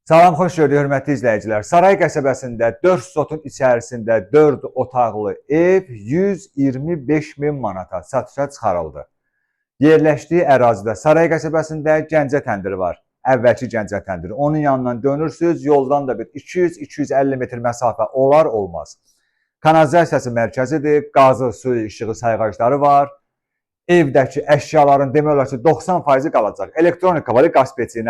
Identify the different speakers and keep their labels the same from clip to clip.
Speaker 1: Salam, xoş gördük, hörmətli izləyicilər. Saray qəsəbəsində 4 sotun içərisində 4 otaqlı ev 125 min manata satışa çıxarıldı. Yerləşdiyi ərazidə Saray qəsəbəsində Gəncə təndiri var. Əvvəlki Gəncə təndiri. Onun yanından dönürsüz, yoldan da bir 200-250 metr məsafə olar olmaz. Kanalizasiyası mərkəzidir, qazı, suyu, işığı, sayğacları var. Evdəki əşyaların demək olar ki 90% qalacaq. Elektronika var, qaz peçi,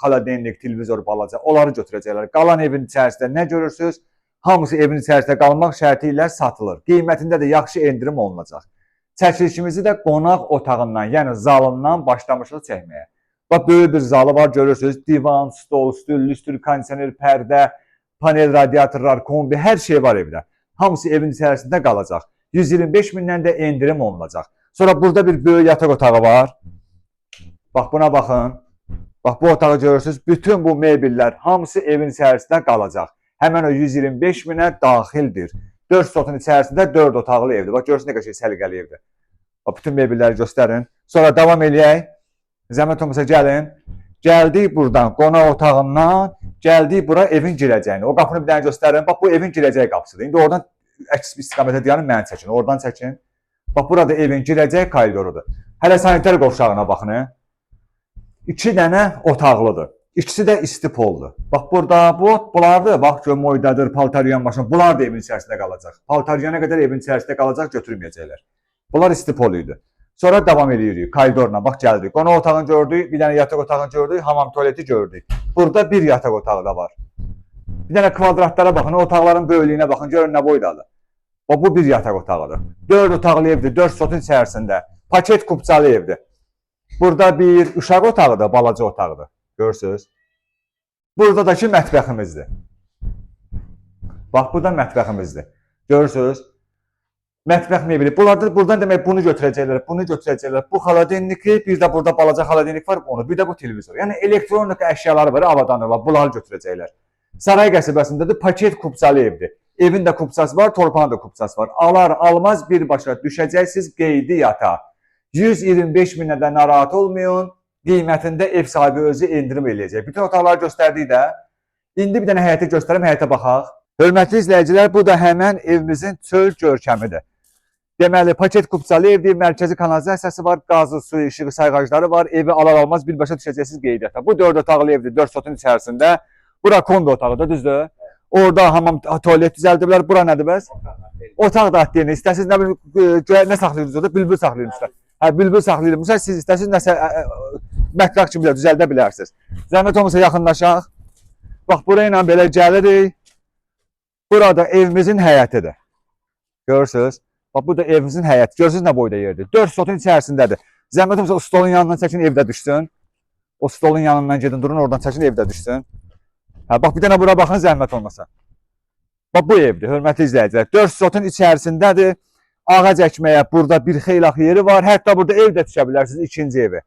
Speaker 1: xaladenlik, televizor, balaca, onları götürəcəklər. Qalan evin içərisində nə görürsünüz? Hamısı evin içərisində qalmaq şərti ilə satılır. Qiymətində də yaxşı endirim olunacaq. Çəkilişimizi də qonaq otağından, yəni zalından başlamışıq çəkməyə. Bax, böyük bir zalı var, görürsünüz. Divan, stol, stül, lüstür, kondisioner, pərdə, panel, radiatorlar, kombi, hər şey var evdə. Hamısı evin içərisində qalacaq. 125 mindən də endirim olunacaq. Sonra burada bir böyük yataq otağı var. Bax, buna baxın. Bax, bu otağı görürsünüz. Bütün bu mebellər hamısı evin içərisində qalacaq. Həmən o 125 minə daxildir. 4 sotun içərisində 4 otaqlı evdir. Bax, görürsünüz nə qədər səliqəli evdir. Bax, bütün mebelləri göstərin. Sonra davam eləyək. Zəhmət olmasa gəlin. Gəldik buradan, qonaq otağından, gəldik bura evin girəcəyini. O qapını bir dənə göstərin. Bax, bu evin girəcəyi qapısıdır. İndi oradan əks istiqamətə dayanın, məni çəkin. Oradan çəkin. Bax, burada evin girəcək koridorudur. Hələ sanitar qovşağına baxın. 2 dənə otaqlıdır. İkisi də isti poldur. Bax, burada bunlardır. Bax, gömoydadır, paltaryan maşın. Bunlar da evin içərisində qalacaq. Paltaryana qədər evin içərisində qalacaq, götürməyəcəklər. Bunlar isti pol idi. Sonra davam edirik. Koridorla, bax, gəldik. Qonaq otağını gördük, bir dənə yataq otağını gördük, hamam tualeti gördük. Burada bir yataq otağı da var. Bir dənə kvadratlara baxın, otaqların böyüklüyünə baxın, görün nə boydadır. Bu bir yataq otağıdır. 4 otaqlı evdir, 4 sotun içərisində. Paket kupçalı evdir. Burada bir uşaq otağıdır, balaca otağıdır. Görürsünüz. Burada da ki mətbəximizdir. Bax, bu da mətbəximizdir. Görürsünüz. Mətbəx mebeli. Buradan demək bunu götürəcəklər, bunu götürəcəklər. Bu xaladenlikli, bir də burada balaca xaladenlik var, onu, bir də bu televizor. Yəni elektronika əşyaları var, avadanırlar, bunları götürəcəklər. Saray qəsəbəsində də paket kupçalı evdir. Evin də kupçası var, torpağın da kupçası var. Alar, almaz birbaşa düşəcəksiniz qeydiyyata. 125 minə də narahat olmayın. Qiymətində ev sahibi özü endirim eləyəcək. Bütün otaqları göstərdik də. İndi bir dənə həyətə göstərim, həyətə baxaq. Hörmətli izləyicilər, bu da həmən evimizin çöl görkəmidir. Deməli, paket kupçalı evdir, mərkəzi kanalizasiyası var, qazı, suyu, işığı, sayğacları var. Evi alar-almaz birbaşa düşəcəksiniz qeydiyyata. Bu 4 otaqlı evdir, 4 sotun içərisində. Bura kombi otağıdır, düzdür? Orada hamam tualet düzəldiblər. Bura nədir bəs? Otaq da deyil. İstəsiniz nə saxlayırsınız orada? Bülbül saxlayırsınız. Hə, bülbül saxlayırsınız. Siz istəsiniz nəsə mətbəx kimi düzəldə bilərsiniz. Zəhmət olmasa yaxınlaşaq. Bax, burayla belə gəlirik. Burada evimizin həyətidir. Görürsünüz? Bax, bu da evimizin həyəti. Görürsünüz nə boyda yerdir. 4 sotun içərisindədir. Zəhmət olmasa o stolun yanından çəkin, evdə düşsün. O stolun yanından gedin, durun, oradan çəkin, evdə düşsün. Hə, bax, bir dənə bura baxın, zəhmət olmasa. Bax, bu evdir, hörmətli izləyicilər. 4 sotun içərisindədir. Ağac əkməyə burada bir xeylax yeri var. Hətta burada ev də düşə bilərsiniz, ikinci evi.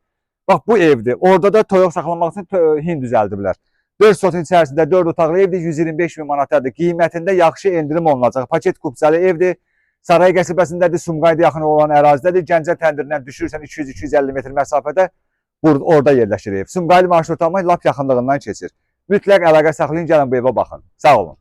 Speaker 1: Bax, bu evdir. Orada da toyuq saxlamaq üçün hin düzəldiblər. 4 sotun içərisində 4 otaqlı evdir, 125 min manatadır. Qiymətində yaxşı endirim olunacaq. Paket kupçalı evdir. Saray qəsəbəsindədir, Sumqayıda yaxın olan ərazidədir. Gəncə təndirindən düşürsən 200-250 metr məsafədə orada yerləşir ev. Sumqayıda marşrutlanma lap yaxınlığından keçir. Mütləq əlaqə saxlayın, gəlin bu evə baxın. Sağ olun.